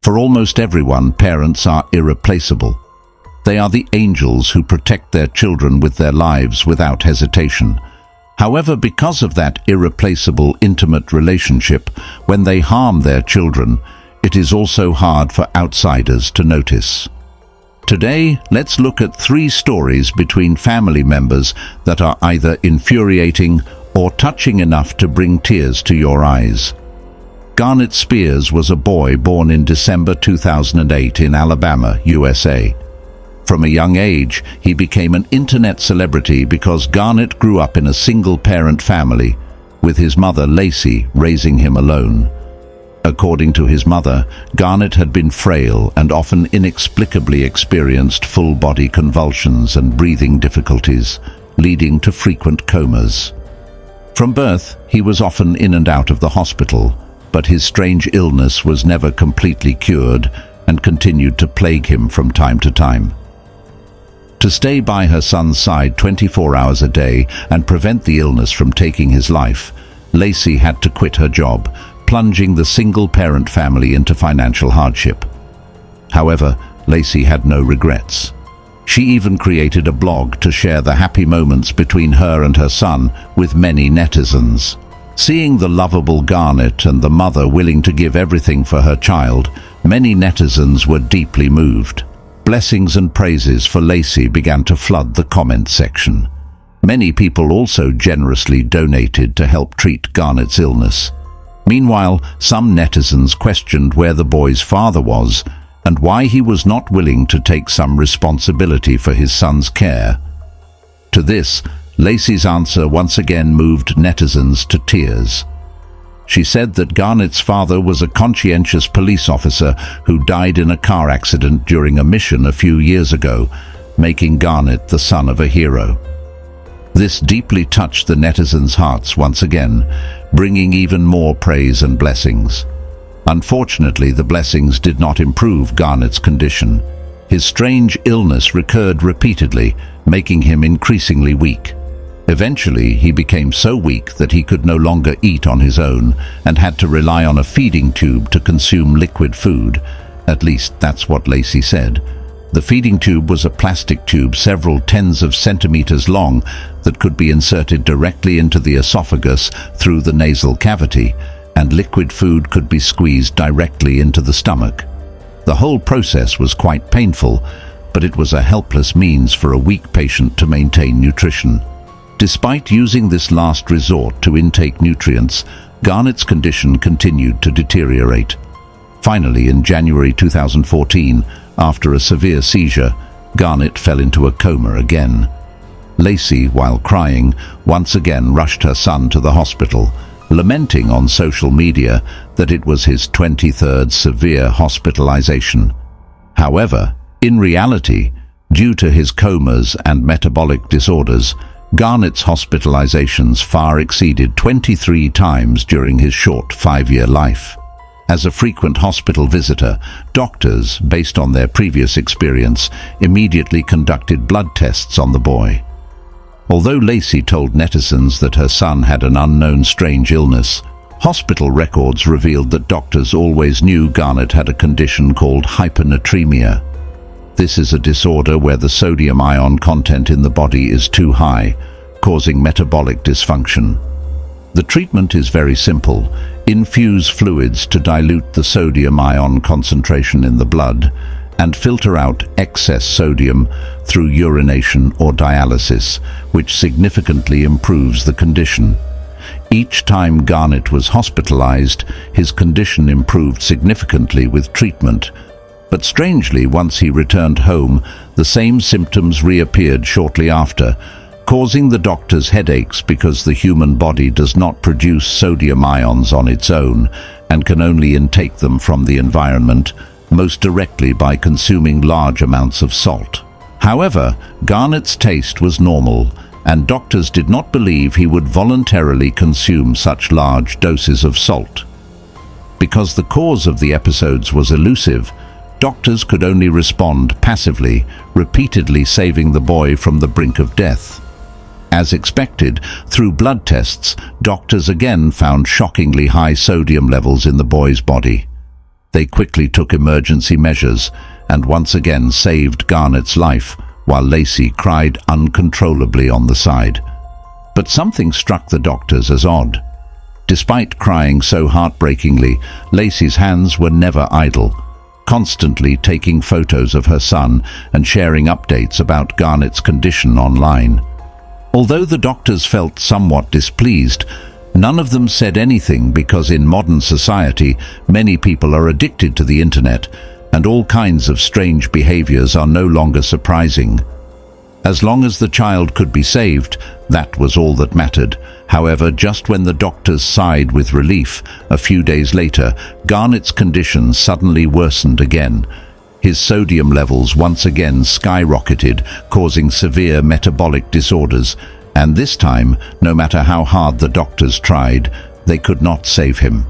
For almost everyone, parents are irreplaceable. They are the angels who protect their children with their lives without hesitation. However, because of that irreplaceable, intimate relationship, when they harm their children, it is also hard for outsiders to notice. Today, let's look at 3 stories between family members that are either infuriating or touching enough to bring tears to your eyes. Garnet Spears was a boy born in December 2008 in Alabama, USA. From a young age, he became an internet celebrity because Garnet grew up in a single-parent family, with his mother Lacey raising him alone. According to his mother, Garnet had been frail and often inexplicably experienced full-body convulsions and breathing difficulties, leading to frequent comas. From birth, he was often in and out of the hospital, but his strange illness was never completely cured and continued to plague him from time to time. To stay by her son's side 24 hours a day and prevent the illness from taking his life, Lacey had to quit her job, plunging the single-parent family into financial hardship. However, Lacey had no regrets. She even created a blog to share the happy moments between her and her son with many netizens. Seeing the lovable Garnet and the mother willing to give everything for her child, many netizens were deeply moved. Blessings and praises for Lacey began to flood the comment section. Many people also generously donated to help treat Garnet's illness. Meanwhile, some netizens questioned where the boy's father was and why he was not willing to take some responsibility for his son's care. To this, Lacey's answer once again moved netizens to tears. She said that Garnet's father was a conscientious police officer who died in a car accident during a mission a few years ago, making Garnet the son of a hero. This deeply touched the netizens' hearts once again, bringing even more praise and blessings. Unfortunately, the blessings did not improve Garnet's condition. His strange illness recurred repeatedly, making him increasingly weak. Eventually, he became so weak that he could no longer eat on his own and had to rely on a feeding tube to consume liquid food. At least that's what Lacey said. The feeding tube was a plastic tube several tens of centimeters long that could be inserted directly into the esophagus through the nasal cavity, and liquid food could be squeezed directly into the stomach. The whole process was quite painful, but it was a helpless means for a weak patient to maintain nutrition. Despite using this last resort to intake nutrients, Garnet's condition continued to deteriorate. Finally, in January 2014, after a severe seizure, Garnet fell into a coma again. Lacey, while crying, once again rushed her son to the hospital, lamenting on social media that it was his 23rd severe hospitalization. However, in reality, due to his comas and metabolic disorders, Garnet's hospitalizations far exceeded 23 times during his short 5-year life. As a frequent hospital visitor, doctors, based on their previous experience, immediately conducted blood tests on the boy. Although Lacey told netizens that her son had an unknown strange illness, hospital records revealed that doctors always knew Garnet had a condition called hypernatremia. This is a disorder where the sodium ion content in the body is too high, causing metabolic dysfunction. The treatment is very simple. Infuse fluids to dilute the sodium ion concentration in the blood and filter out excess sodium through urination or dialysis, which significantly improves the condition. Each time Garnet was hospitalized, his condition improved significantly with treatment. But strangely, once he returned home, the same symptoms reappeared shortly after, causing the doctors headaches because the human body does not produce sodium ions on its own and can only intake them from the environment, most directly by consuming large amounts of salt. However, Garnet's taste was normal, and doctors did not believe he would voluntarily consume such large doses of salt. Because the cause of the episodes was elusive, doctors could only respond passively, repeatedly saving the boy from the brink of death. As expected, through blood tests, doctors again found shockingly high sodium levels in the boy's body. They quickly took emergency measures and once again saved Garnet's life, while Lacey cried uncontrollably on the side. But something struck the doctors as odd. Despite crying so heartbreakingly, Lacey's hands were never idle, constantly taking photos of her son and sharing updates about Garnet's condition online. Although the doctors felt somewhat displeased, none of them said anything because in modern society, many people are addicted to the internet and all kinds of strange behaviors are no longer surprising. As long as the child could be saved, that was all that mattered. However, just when the doctors sighed with relief, a few days later, Garnet's condition suddenly worsened again. His sodium levels once again skyrocketed, causing severe metabolic disorders, and this time, no matter how hard the doctors tried, they could not save him.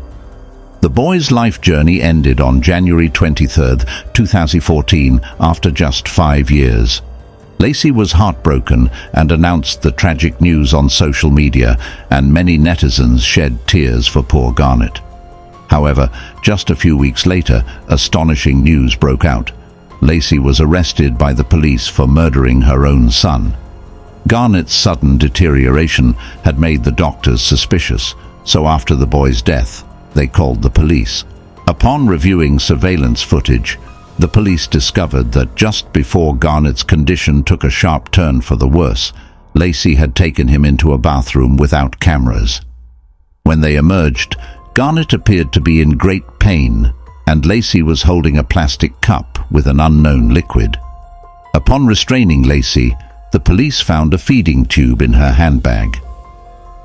The boy's life journey ended on January 23, 2014, after just 5 years. Lacey was heartbroken and announced the tragic news on social media, and many netizens shed tears for poor Garnet. However, just a few weeks later, astonishing news broke out. Lacey was arrested by the police for murdering her own son. Garnet's sudden deterioration had made the doctors suspicious, so after the boy's death, they called the police. Upon reviewing surveillance footage, the police discovered that just before Garnet's condition took a sharp turn for the worse, Lacey had taken him into a bathroom without cameras. When they emerged, Garnet appeared to be in great pain, and Lacey was holding a plastic cup with an unknown liquid. Upon restraining Lacey, the police found a feeding tube in her handbag.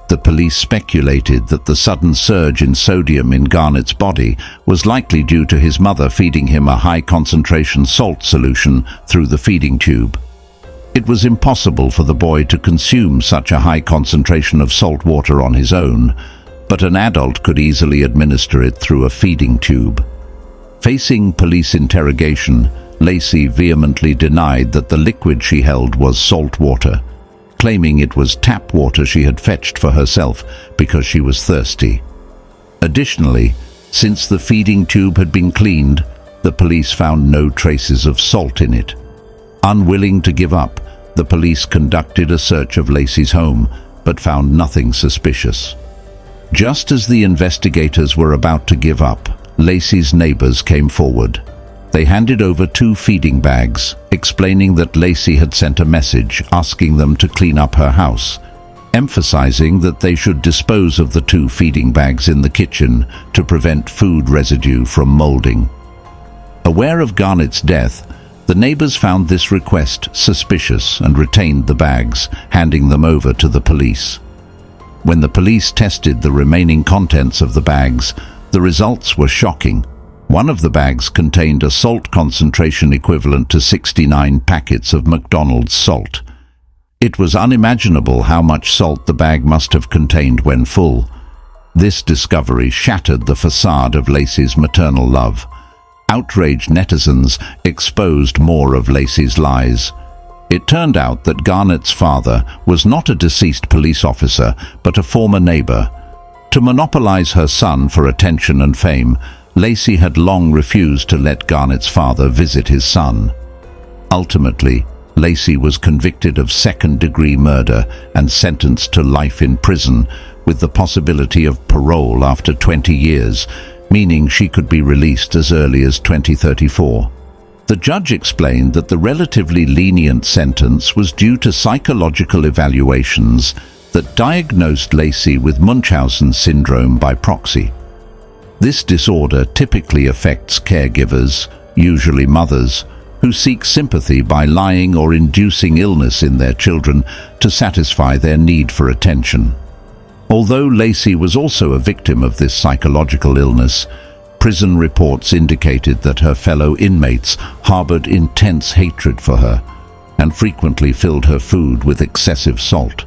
The police speculated that the sudden surge in sodium in Garnet's body was likely due to his mother feeding him a high-concentration salt solution through the feeding tube. It was impossible for the boy to consume such a high concentration of salt water on his own, but an adult could easily administer it through a feeding tube. Facing police interrogation, Lacey vehemently denied that the liquid she held was salt water, claiming it was tap water she had fetched for herself because she was thirsty. Additionally, since the feeding tube had been cleaned, the police found no traces of salt in it. Unwilling to give up, the police conducted a search of Lacey's home, but found nothing suspicious. Just as the investigators were about to give up, Lacey's neighbors came forward. They handed over 2 feeding bags, explaining that Lacey had sent a message asking them to clean up her house, emphasizing that they should dispose of the 2 feeding bags in the kitchen to prevent food residue from molding. Aware of Garnet's death, the neighbors found this request suspicious and retained the bags, handing them over to the police. When the police tested the remaining contents of the bags, the results were shocking. One of the bags contained a salt concentration equivalent to 69 packets of McDonald's salt. It was unimaginable how much salt the bag must have contained when full. This discovery shattered the facade of Lacey's maternal love. Outraged netizens exposed more of Lacey's lies. It turned out that Garnet's father was not a deceased police officer, but a former neighbor. To monopolize her son for attention and fame, Lacey had long refused to let Garnet's father visit his son. Ultimately, Lacey was convicted of second-degree murder and sentenced to life in prison, with the possibility of parole after 20 years, meaning she could be released as early as 2034. The judge explained that the relatively lenient sentence was due to psychological evaluations that diagnosed Lacey with Munchausen syndrome by proxy. This disorder typically affects caregivers, usually mothers, who seek sympathy by lying or inducing illness in their children to satisfy their need for attention. Although Lacey was also a victim of this psychological illness, prison reports indicated that her fellow inmates harbored intense hatred for her and frequently filled her food with excessive salt.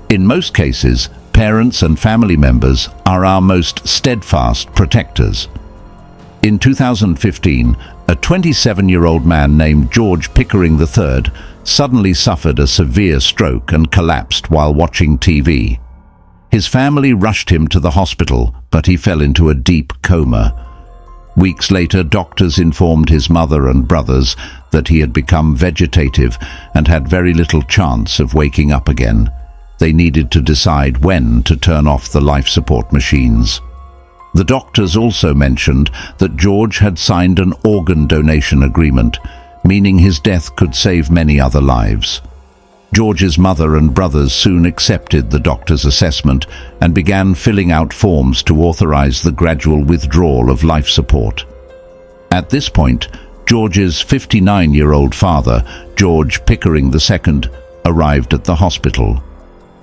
In most cases, parents and family members are our most steadfast protectors. In 2015, a 27-year-old man named George Pickering III suddenly suffered a severe stroke and collapsed while watching TV. His family rushed him to the hospital, but he fell into a deep coma. Weeks later, doctors informed his mother and brothers that he had become vegetative and had very little chance of waking up again. They needed to decide when to turn off the life support machines. The doctors also mentioned that George had signed an organ donation agreement, meaning his death could save many other lives. George's mother and brothers soon accepted the doctor's assessment and began filling out forms to authorize the gradual withdrawal of life support. At this point, George's 59-year-old father, George Pickering II, arrived at the hospital.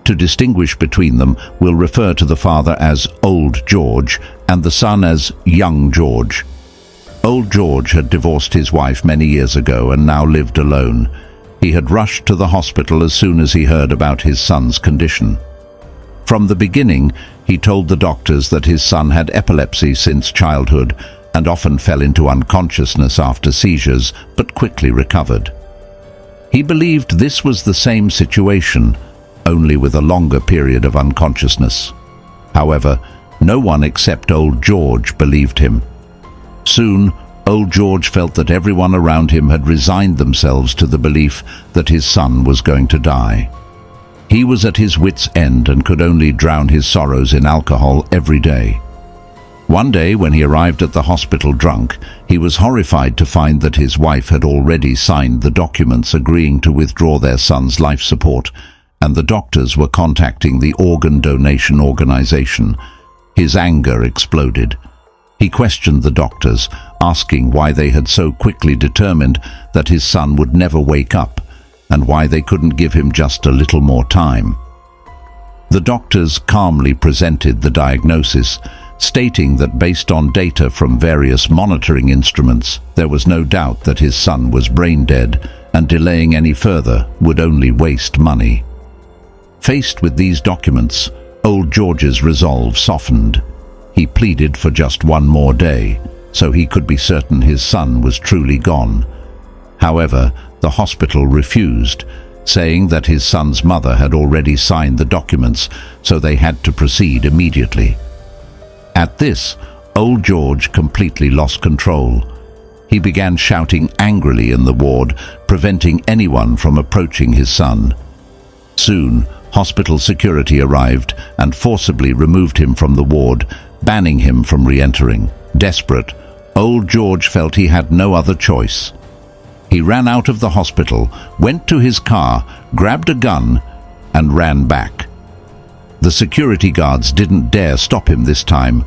To distinguish between them, we'll refer to the father as Old George and the son as Young George. Old George had divorced his wife many years ago and now lived alone. He had rushed to the hospital as soon as he heard about his son's condition. From the beginning, he told the doctors that his son had epilepsy since childhood and often fell into unconsciousness after seizures, but quickly recovered. He believed this was the same situation, only with a longer period of unconsciousness. However, no one except Old George believed him. Soon, Old George felt that everyone around him had resigned themselves to the belief that his son was going to die. He was at his wits' end and could only drown his sorrows in alcohol every day. One day, when he arrived at the hospital drunk, he was horrified to find that his wife had already signed the documents agreeing to withdraw their son's life support, and the doctors were contacting the organ donation organization. His anger exploded. He questioned the doctors, asking why they had so quickly determined that his son would never wake up, and why they couldn't give him just a little more time. The doctors calmly presented the diagnosis, stating that based on data from various monitoring instruments, there was no doubt that his son was brain dead, and delaying any further would only waste money. Faced with these documents, Old George's resolve softened. He pleaded for just one more day, so he could be certain his son was truly gone. However, the hospital refused, saying that his son's mother had already signed the documents, so they had to proceed immediately. At this, Old George completely lost control. He began shouting angrily in the ward, preventing anyone from approaching his son. Soon, hospital security arrived and forcibly removed him from the ward, banning him from re-entering. Desperate, Old George felt he had no other choice. He ran out of the hospital, went to his car, grabbed a gun, and ran back. The security guards didn't dare stop him this time,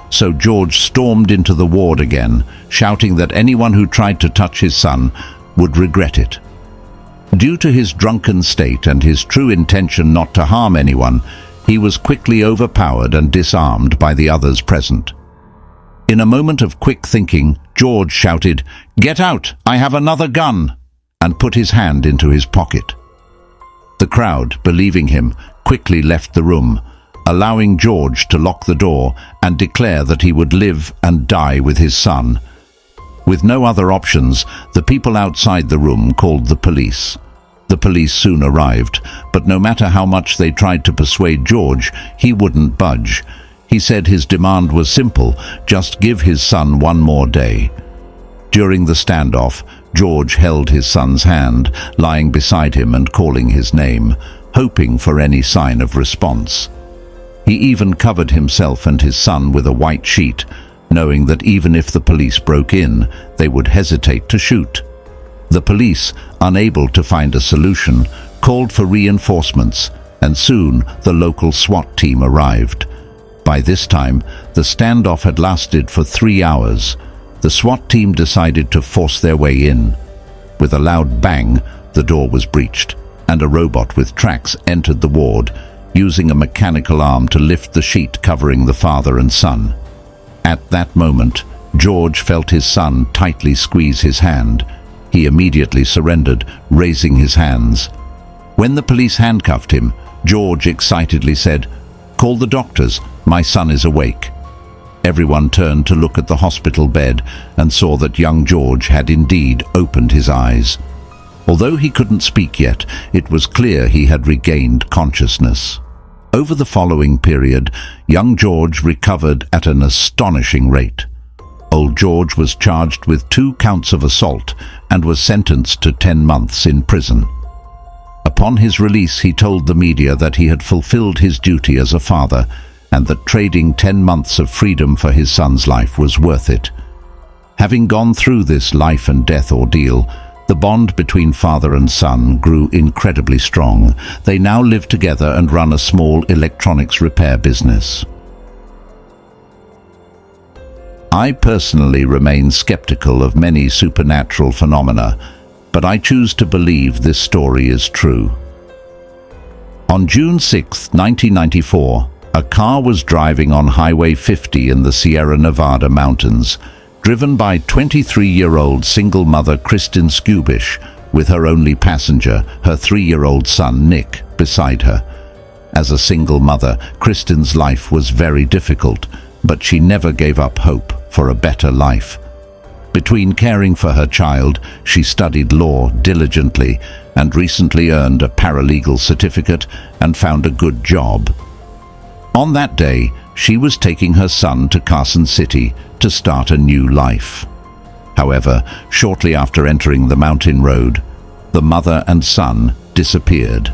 so George stormed into the ward again, shouting that anyone who tried to touch his son would regret it. Due to his drunken state and his true intention not to harm anyone, he was quickly overpowered and disarmed by the others present. In a moment of quick thinking, George shouted, "Get out! I have another gun!" and put his hand into his pocket. The crowd, believing him, quickly left the room, allowing George to lock the door and declare that he would live and die with his son. With no other options, the people outside the room called the police. The police soon arrived, but no matter how much they tried to persuade George, he wouldn't budge. He said his demand was simple, just give his son one more day. During the standoff, George held his son's hand, lying beside him and calling his name, hoping for any sign of response. He even covered himself and his son with a white sheet, knowing that even if the police broke in, they would hesitate to shoot. The police, unable to find a solution, called for reinforcements, and soon the local SWAT team arrived. By this time, the standoff had lasted for 3 hours. The SWAT team decided to force their way in. With a loud bang, the door was breached, and a robot with tracks entered the ward, using a mechanical arm to lift the sheet covering the father and son. At that moment, George felt his son tightly squeeze his hand. He immediately surrendered, raising his hands. When the police handcuffed him, George excitedly said, "Call the doctors, my son is awake." Everyone turned to look at the hospital bed and saw that young George had indeed opened his eyes. Although he couldn't speak yet, it was clear he had regained consciousness. Over the following period, young George recovered at an astonishing rate. Old George was charged with 2 counts of assault and was sentenced to 10 months in prison. Upon his release, he told the media that he had fulfilled his duty as a father and that trading 10 months of freedom for his son's life was worth it. Having gone through this life and death ordeal, the bond between father and son grew incredibly strong. They now live together and run a small electronics repair business. I personally remain skeptical of many supernatural phenomena, but I choose to believe this story is true. On June 6, 1994, a car was driving on Highway 50 in the Sierra Nevada mountains, driven by 23-year-old single mother Kristin Skubish, with her only passenger, her 3-year-old son Nick, beside her. As a single mother, Kristin's life was very difficult, but she never gave up hope for a better life. Between caring for her child, she studied law diligently and recently earned a paralegal certificate and found a good job. On that day, she was taking her son to Carson City to start a new life. However, shortly after entering the mountain road, the mother and son disappeared.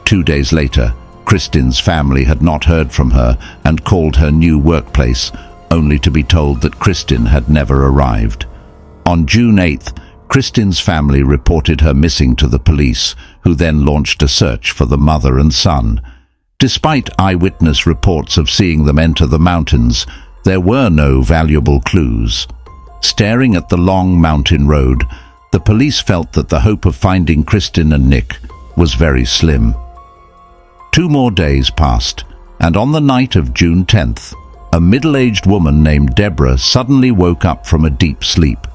2 days later, Kristin's family had not heard from her and called her new workplace, only to be told that Kristin had never arrived. On June 8th, Kristin's family reported her missing to the police, who then launched a search for the mother and son. Despite eyewitness reports of seeing them enter the mountains, there were no valuable clues. Staring at the long mountain road, the police felt that the hope of finding Kristin and Nick was very slim. 2 more days passed, and on the night of June 10th, a middle-aged woman named Deborah suddenly woke up from a deep sleep.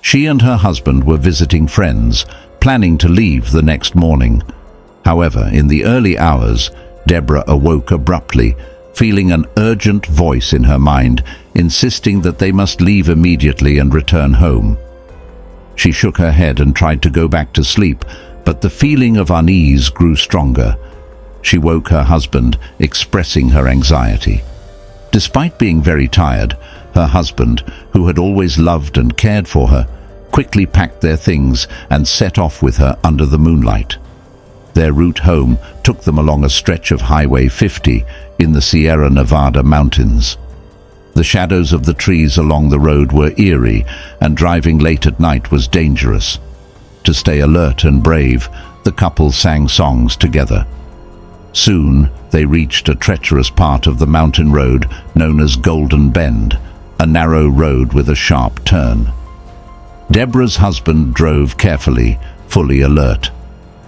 She and her husband were visiting friends, planning to leave the next morning. However, in the early hours, Deborah awoke abruptly, feeling an urgent voice in her mind, insisting that they must leave immediately and return home. She shook her head and tried to go back to sleep, but the feeling of unease grew stronger. She woke her husband, expressing her anxiety. Despite being very tired, her husband, who had always loved and cared for her, quickly packed their things and set off with her under the moonlight. Their route home took them along a stretch of Highway 50 in the Sierra Nevada mountains. The shadows of the trees along the road were eerie, and driving late at night was dangerous. To stay alert and brave, the couple sang songs together. Soon, they reached a treacherous part of the mountain road known as Golden Bend, a narrow road with a sharp turn. Deborah's husband drove carefully, fully alert.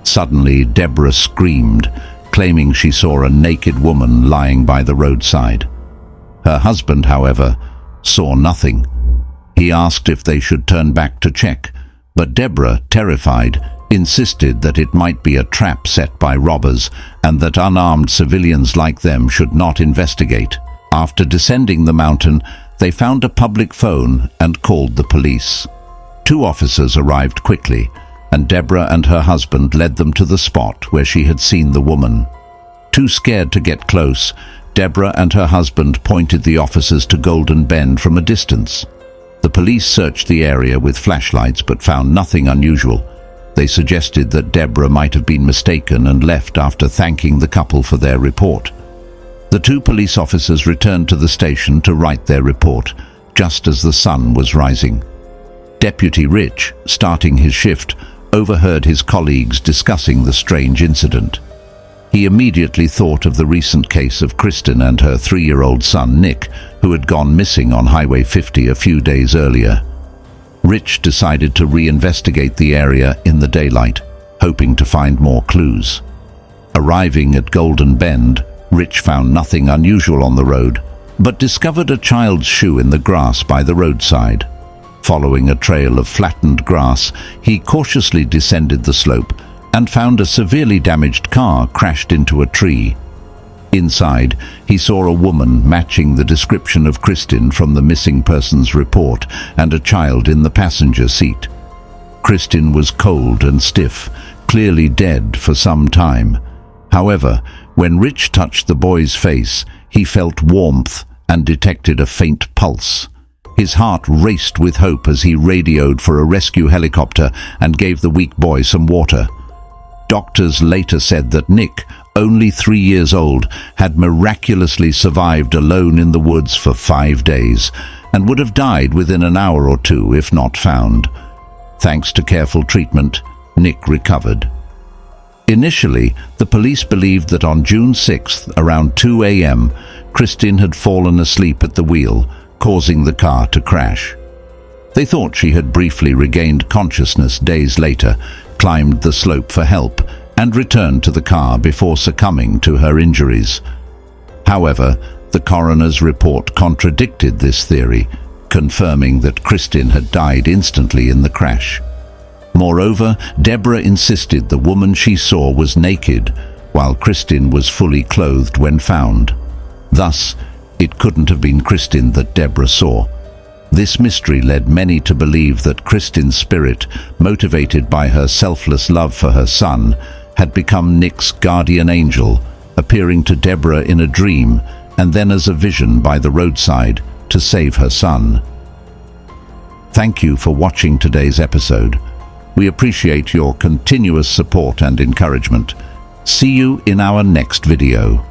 Suddenly, Deborah screamed, claiming she saw a naked woman lying by the roadside. Her husband, however, saw nothing. He asked if they should turn back to check, but Deborah, terrified, insisted that it might be a trap set by robbers and that unarmed civilians like them should not investigate. After descending the mountain, they found a public phone and called the police. 2 officers arrived quickly, and Deborah and her husband led them to the spot where she had seen the woman. Too scared to get close, Deborah and her husband pointed the officers to Golden Bend from a distance. The police searched the area with flashlights but found nothing unusual. They suggested that Deborah might have been mistaken and left after thanking the couple for their report. The 2 police officers returned to the station to write their report, just as the sun was rising. Deputy Rich, starting his shift, overheard his colleagues discussing the strange incident. He immediately thought of the recent case of Kristin and her 3-year-old son Nick, who had gone missing on Highway 50 a few days earlier. Rich decided to reinvestigate the area in the daylight, hoping to find more clues. Arriving at Golden Bend, Rich found nothing unusual on the road, but discovered a child's shoe in the grass by the roadside. Following a trail of flattened grass, he cautiously descended the slope and found a severely damaged car crashed into a tree. Inside, he saw a woman matching the description of Kristin from the missing persons report and a child in the passenger seat. Kristin was cold and stiff, clearly dead for some time. However, When Rich touched the boy's face, he felt warmth and detected a faint pulse. His heart raced with hope as he radioed for a rescue helicopter and gave the weak boy some water. Doctors later said that Nick, only 3 years old, had miraculously survived alone in the woods for 5 days and would have died within an hour or two if not found. Thanks to careful treatment, Nick recovered. Initially, the police believed that on June 6th, around 2 a.m., Kristin had fallen asleep at the wheel, causing the car to crash. They thought she had briefly regained consciousness days later, climbed the slope for help, and returned to the car before succumbing to her injuries. However, the coroner's report contradicted this theory, confirming that Kristin had died instantly in the crash. Moreover, Deborah insisted the woman she saw was naked, while Kristin was fully clothed when found. Thus, it couldn't have been Kristin that Deborah saw. This mystery led many to believe that Kristin's spirit, motivated by her selfless love for her son, had become Nick's guardian angel, appearing to Deborah in a dream and then as a vision by the roadside to save her son. Thank you for watching today's episode. We appreciate your continuous support and encouragement. See you in our next video.